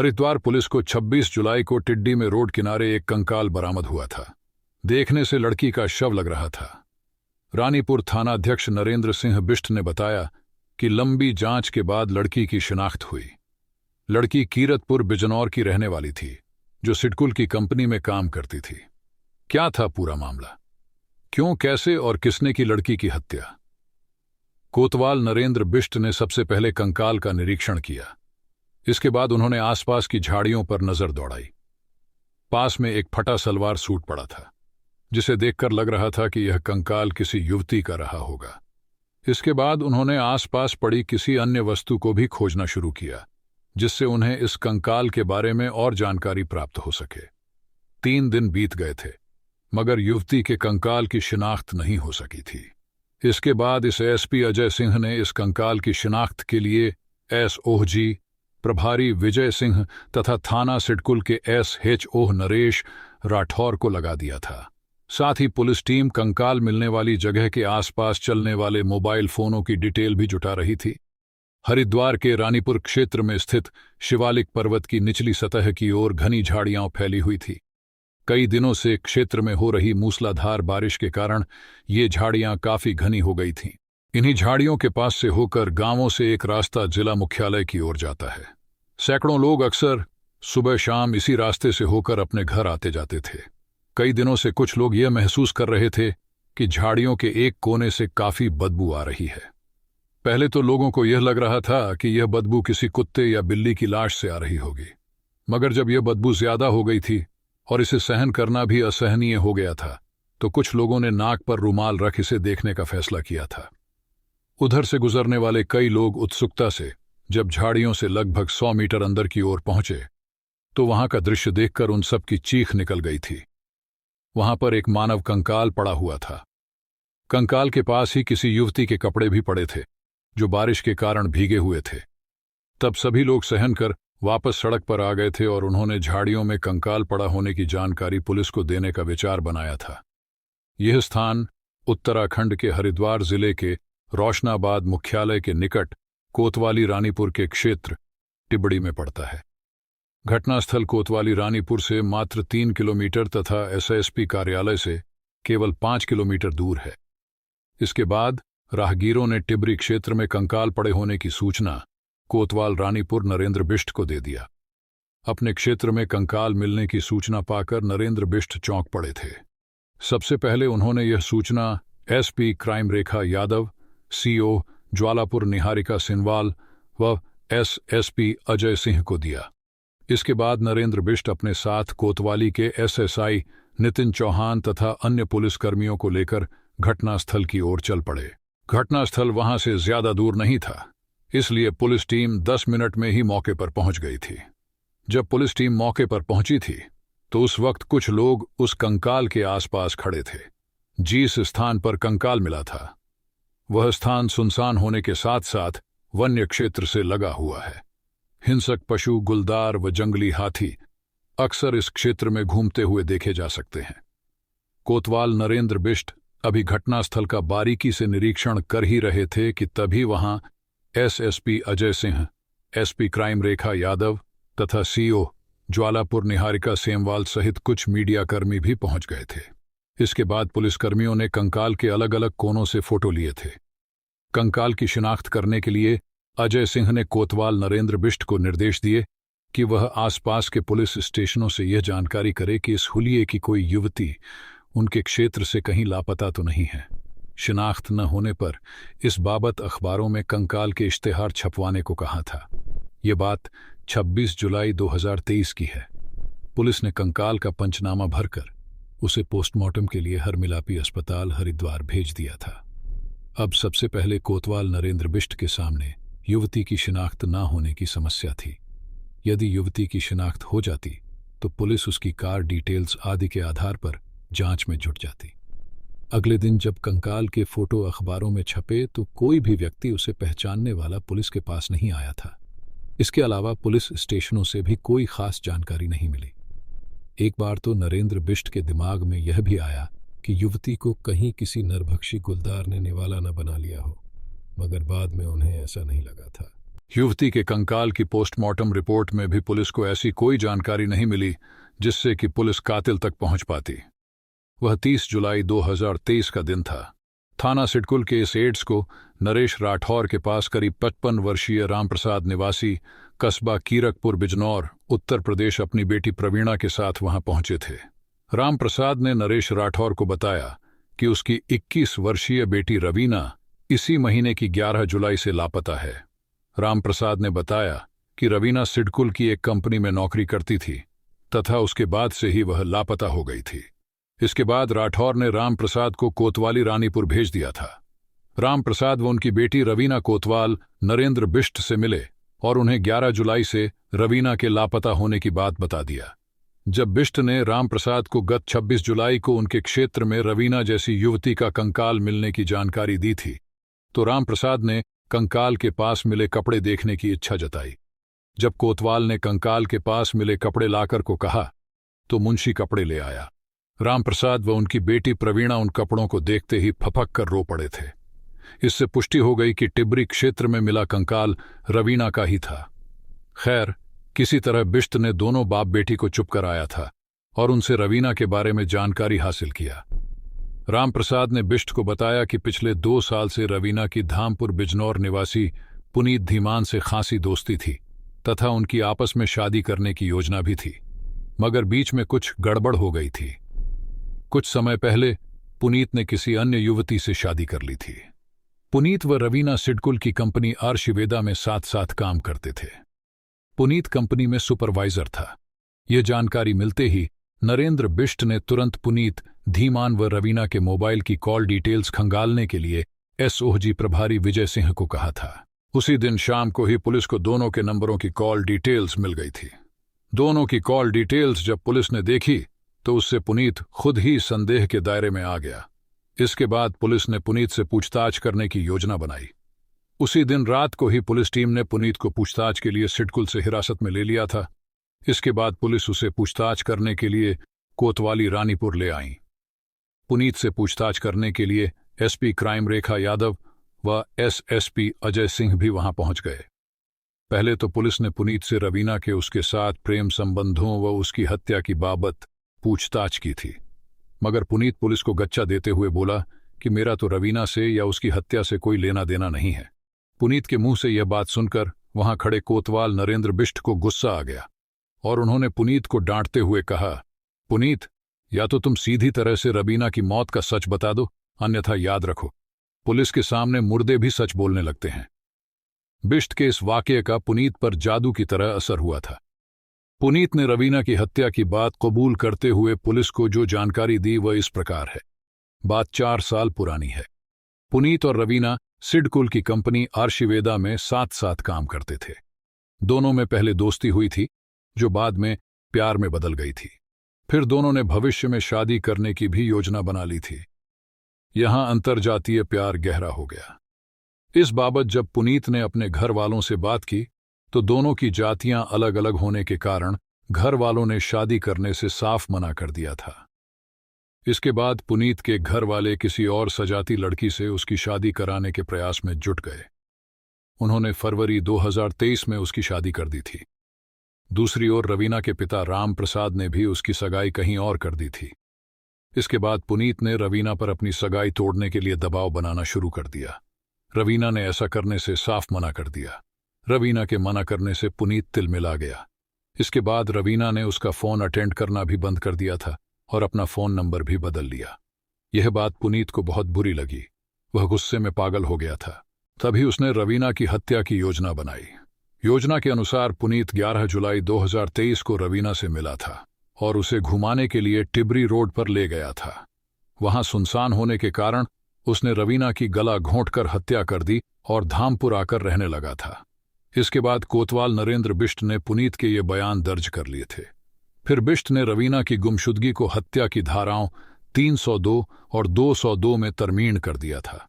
Haridwar police को 26 जुलाई को टिड्डी में रोड किनारे एक कंकाल बरामद हुआ था। देखने से लड़की का शव लग रहा था। रानीपुर थानाध्यक्ष नरेंद्र सिंह बिष्ट ने बताया कि लंबी जांच के बाद लड़की की शिनाख्त हुई। लड़की कीरतपुर बिजनौर की रहने वाली थी, जो सिडकुल की कंपनी में काम करती थी। क्या था पूरा मामला? क्यों, कैसे और किसने की लड़की की हत्या? कोतवाल नरेंद्र बिष्ट ने सबसे पहले कंकाल का निरीक्षण किया। इसके बाद उन्होंने आसपास की झाड़ियों पर नजर दौड़ाई। पास में एक फटा सलवार सूट पड़ा था, जिसे देखकर लग रहा था कि यह कंकाल किसी युवती का रहा होगा। इसके बाद उन्होंने आसपास पड़ी किसी अन्य वस्तु को भी खोजना शुरू किया, जिससे उन्हें इस कंकाल के बारे में और जानकारी प्राप्त हो सके। 3 दिन बीत गए थे, मगर युवती के कंकाल की शिनाख्त नहीं हो सकी थी। इसके बाद इस एसपी अजय सिंह ने इस कंकाल की शिनाख्त के लिए एसओजी प्रभारी विजय सिंह तथा थाना सिडकुल के एसएचओ नरेश राठौर को लगा दिया था। साथ ही पुलिस टीम कंकाल मिलने वाली जगह के आसपास चलने वाले मोबाइल फोनों की डिटेल भी जुटा रही थी। हरिद्वार के रानीपुर क्षेत्र में स्थित शिवालिक पर्वत की निचली सतह की ओर घनी झाड़ियां फैली हुई थी। कई दिनों से क्षेत्र में हो रही मूसलाधार बारिश के कारण ये झाड़ियां काफी घनी हो गई थीं। इन्हीं झाड़ियों के पास से होकर गांवों से एक रास्ता जिला मुख्यालय की ओर जाता है। सैकड़ों लोग अक्सर सुबह शाम इसी रास्ते से होकर अपने घर आते जाते थे। कई दिनों से कुछ लोग यह महसूस कर रहे थे कि झाड़ियों के एक कोने से काफी बदबू आ रही है। पहले तो लोगों को यह लग रहा था कि यह बदबू किसी कुत्ते या बिल्ली की लाश से आ रही होगी, मगर जब यह बदबू ज्यादा हो गई थी और इसे सहन करना भी असहनीय हो गया था, तो कुछ लोगों ने नाक पर रुमाल रख इसे देखने का फैसला किया था। उधर से गुजरने वाले कई लोग उत्सुकता से जब झाड़ियों से लगभग 100 मीटर अंदर की ओर पहुंचे, तो वहां का दृश्य देखकर उन सब की चीख निकल गई थी। वहां पर एक मानव कंकाल पड़ा हुआ था। कंकाल के पास ही किसी युवती के कपड़े भी पड़े थे, जो बारिश के कारण भीगे हुए थे। तब सभी लोग सहन कर वापस सड़क पर आ गए थे और उन्होंने झाड़ियों में कंकाल पड़ा होने की जानकारी पुलिस को देने का विचार बनाया था। यह स्थान उत्तराखंड के हरिद्वार जिले के रोशनाबाद मुख्यालय के निकट कोतवाली रानीपुर के क्षेत्र टिबड़ी में पड़ता है। घटनास्थल कोतवाली रानीपुर से मात्र 3 किलोमीटर तथा एसएसपी कार्यालय से केवल 5 किलोमीटर दूर है। इसके बाद राहगीरों ने टिबरी क्षेत्र में कंकाल पड़े होने की सूचना कोतवाल रानीपुर नरेंद्र बिष्ट को दे दिया। अपने क्षेत्र में कंकाल मिलने की सूचना पाकर नरेंद्र बिष्ट चौंक पड़े थे। सबसे पहले उन्होंने यह सूचना SP crime Rekha Yadav, CO Jwalapur Niharika सिनवाल व एसएसपी अजय सिंह को दिया। इसके बाद नरेंद्र बिष्ट अपने साथ कोतवाली के एसएसआई नितिन चौहान तथा अन्य पुलिसकर्मियों को लेकर घटनास्थल की ओर चल पड़े। घटनास्थल वहां से ज्यादा दूर नहीं था, इसलिए पुलिस टीम 10 मिनट में ही मौके पर पहुंच गई थी। जब पुलिस टीम मौके पर पहुंची थी, तो उस वक्त कुछ लोग उस कंकाल के आसपास खड़े थे। जिस स्थान पर कंकाल मिला था, वह स्थान सुनसान होने के साथ साथ वन्य क्षेत्र से लगा हुआ है। हिंसक पशु, गुलदार व जंगली हाथी अक्सर इस क्षेत्र में घूमते हुए देखे जा सकते हैं। कोतवाल नरेंद्र बिष्ट अभी घटनास्थल का बारीकी से निरीक्षण कर ही रहे थे कि तभी वहां SSP Ajay Singh, SP crime Rekha Yadav तथा सीओ ज्वालापुर निहारिका सेमवाल सहित कुछ मीडियाकर्मी भी पहुंच गए थे। इसके बाद पुलिसकर्मियों ने कंकाल के अलग अलग कोनों से फोटो लिए थे। कंकाल की शिनाख्त करने के लिए अजय सिंह ने कोतवाल नरेंद्र बिष्ट को निर्देश दिए कि वह आसपास के पुलिस स्टेशनों से यह जानकारी करे कि इस हुलिये की कोई युवती उनके क्षेत्र से कहीं लापता तो नहीं है। शिनाख्त न होने पर इस बाबत अखबारों में कंकाल के इश्तेहार छपवाने को कहा था। ये बात 26 जुलाई 2023 की है। पुलिस ने कंकाल का पंचनामा भरकर उसे पोस्टमार्टम के लिए हरमिलापी अस्पताल हरिद्वार भेज दिया था। अब सबसे पहले कोतवाल नरेंद्र बिष्ट के सामने युवती की शिनाख्त न होने की समस्या थी। यदि युवती की शिनाख्त हो जाती तो पुलिस उसकी कार डिटेल्स आदि के आधार पर जांच में जुट जाती। अगले दिन जब कंकाल के फोटो अखबारों में छपे तो कोई भी व्यक्ति उसे पहचानने वाला पुलिस के पास नहीं आया था। इसके अलावा पुलिस स्टेशनों से भी कोई खास जानकारी नहीं मिली। एक बार तो नरेंद्र बिष्ट के दिमाग में यह भी आया कि युवती को कहीं किसी नरभक्षी गुलदार ने निवाला न बना लिया हो, मगर बाद में उन्हें ऐसा नहीं लगा था। युवती के कंकाल की पोस्टमार्टम रिपोर्ट में भी पुलिस को ऐसी कोई जानकारी नहीं मिली जिससे कि पुलिस कातिल तक पहुंच पाती। वह 30 जुलाई 2023 का दिन था। थाना सिडकुल के इस एड्स को नरेश राठौर के पास करीब 55 वर्षीय रामप्रसाद निवासी कस्बा कीरकपुर बिजनौर उत्तर प्रदेश अपनी बेटी प्रवीणा के साथ वहां पहुंचे थे। रामप्रसाद ने नरेश राठौर को बताया कि उसकी 21 वर्षीय बेटी रवीना इसी महीने की 11 जुलाई से लापता है। रामप्रसाद ने बताया कि रवीना सिडकुल की एक कंपनी में नौकरी करती थी तथा उसके बाद से ही वह लापता हो गई थी। इसके बाद राठौर ने रामप्रसाद को कोतवाली रानीपुर भेज दिया था। रामप्रसाद व उनकी बेटी रवीना कोतवाल नरेंद्र बिष्ट से मिले और उन्हें 11 जुलाई से रवीना के लापता होने की बात बता दिया। जब बिष्ट ने रामप्रसाद को गत 26 जुलाई को उनके क्षेत्र में रवीना जैसी युवती का कंकाल मिलने की जानकारी दी थी, तो रामप्रसाद ने कंकाल के पास मिले कपड़े देखने की इच्छा जताई। जब कोतवाल ने कंकाल के पास मिले कपड़े लाकर को कहा, तो मुंशी कपड़े ले आया। रामप्रसाद व उनकी बेटी प्रवीणा उन कपड़ों को देखते ही फपक कर रो पड़े थे। इससे पुष्टि हो गई कि टिब्री क्षेत्र में मिला कंकाल रवीना का ही था। खैर, किसी तरह बिष्ट ने दोनों बाप बेटी को चुप कराया था और उनसे रवीना के बारे में जानकारी हासिल किया। रामप्रसाद ने बिष्ट को बताया कि पिछले 2 साल से रवीना की धामपुर बिजनौर निवासी पुनीत धीमान से खासी दोस्ती थी तथा उनकी आपस में शादी करने की योजना भी थी, मगर बीच में कुछ गड़बड़ हो गई थी। कुछ समय पहले पुनीत ने किसी अन्य युवती से शादी कर ली थी। पुनीत व रवीना सिडकुल की कंपनी आर्शिवेदा में साथ साथ काम करते थे। पुनीत कंपनी में सुपरवाइजर था। यह जानकारी मिलते ही नरेंद्र बिष्ट ने तुरंत पुनीत धीमान व रवीना के मोबाइल की कॉल डिटेल्स खंगालने के लिए एसओजी प्रभारी विजय सिंह को कहा था। उसी दिन शाम को ही पुलिस को दोनों के नंबरों की कॉल डिटेल्स मिल गई थी। दोनों की कॉल डिटेल्स जब पुलिस ने देखी तो उससे पुनीत खुद ही संदेह के दायरे में आ गया। इसके बाद पुलिस ने पुनीत से पूछताछ करने की योजना बनाई। उसी दिन रात को ही पुलिस टीम ने पुनीत को पूछताछ के लिए सिडकुल से हिरासत में ले लिया था। इसके बाद पुलिस उसे पूछताछ करने के लिए कोतवाली रानीपुर ले आई। पुनीत से पूछताछ करने के लिए एसपी क्राइम रेखा यादव व एसएसपी अजय सिंह भी वहां पहुंच गए। पहले तो पुलिस ने पुनीत से रवीना के उसके साथ प्रेम संबंधों व उसकी हत्या की बाबत पूछताछ की थी, मगर पुनीत पुलिस को गच्चा देते हुए बोला कि मेरा तो रवीना से या उसकी हत्या से कोई लेना देना नहीं है। पुनीत के मुंह से यह बात सुनकर वहां खड़े कोतवाल नरेंद्र बिष्ट को गुस्सा आ गया और उन्होंने पुनीत को डांटते हुए कहा, पुनीत, या तो तुम सीधी तरह से रवीना की मौत का सच बता दो, अन्यथा याद रखो, पुलिस के सामने मुर्दे भी सच बोलने लगते हैं। बिष्ट के इस वाकये का पुनीत पर जादू की तरह असर हुआ था। पुनीत ने रवीना की हत्या की बात कबूल करते हुए पुलिस को जो जानकारी दी वह इस प्रकार है। बात 4 साल पुरानी है। पुनीत और रवीना सिडकुल की कंपनी आर्शिवेदा में साथ साथ काम करते थे। दोनों में पहले दोस्ती हुई थी जो बाद में प्यार में बदल गई थी। फिर दोनों ने भविष्य में शादी करने की भी योजना बना ली थी। यहां अंतरजातीय प्यार गहरा हो गया। इस बाबत जब पुनीत ने अपने घर वालों से बात की तो दोनों की जातियां अलग अलग होने के कारण घर वालों ने शादी करने से साफ मना कर दिया था। इसके बाद पुनीत के घर वाले किसी और सजाती लड़की से उसकी शादी कराने के प्रयास में जुट गए। उन्होंने फरवरी 2023 में उसकी शादी कर दी थी। दूसरी ओर रवीना के पिता राम प्रसाद ने भी उसकी सगाई कहीं और कर दी थी। इसके बाद पुनीत ने रवीना पर अपनी सगाई तोड़ने के लिए दबाव बनाना शुरू कर दिया। रवीना ने ऐसा करने से साफ मना कर दिया। रवीना के मना करने से पुनीत तिलमिला गया। इसके बाद रवीना ने उसका फोन अटेंड करना भी बंद कर दिया था और अपना फोन नंबर भी बदल लिया। यह बात पुनीत को बहुत बुरी लगी। वह गुस्से में पागल हो गया था। तभी उसने रवीना की हत्या की योजना बनाई। योजना के अनुसार पुनीत 11 जुलाई 2023 को रवीना से मिला था और उसे घुमाने के लिए टिब्री रोड पर ले गया था। वहां सुनसान होने के कारण उसने रवीना की गला घोंटकर हत्या कर दी और धामपुर आकर रहने लगा था। इसके बाद कोतवाल नरेंद्र बिष्ट ने पुनीत के ये बयान दर्ज कर लिए थे। फिर बिष्ट ने रवीना की गुमशुदगी को हत्या की धाराओं 302 और 202 में तरमीन कर दिया था।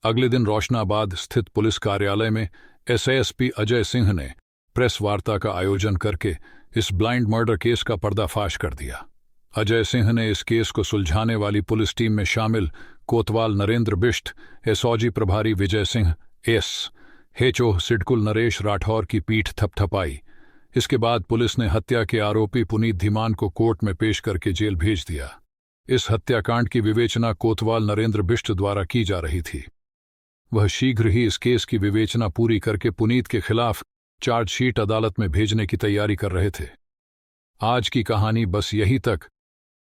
अगले दिन रोशनाबाद स्थित पुलिस कार्यालय में एसएसपी अजय सिंह ने प्रेस वार्ता का आयोजन करके इस ब्लाइंड मर्डर केस का पर्दाफाश कर दिया। अजय सिंह ने इस केस को सुलझाने वाली पुलिस टीम में शामिल कोतवाल नरेंद्र बिष्ट, एसओजी प्रभारी विजय सिंह, हेचोह सिडकुल नरेश राठौर की पीठ थपथपाई। इसके बाद पुलिस ने हत्या के आरोपी पुनीत धीमान को कोर्ट में पेश करके जेल भेज दिया। इस हत्याकांड की विवेचना कोतवाल नरेंद्र बिष्ट द्वारा की जा रही थी। वह शीघ्र ही इस केस की विवेचना पूरी करके पुनीत के खिलाफ चार्जशीट अदालत में भेजने की तैयारी कर रहे थे। आज की कहानी बस यहीं तक।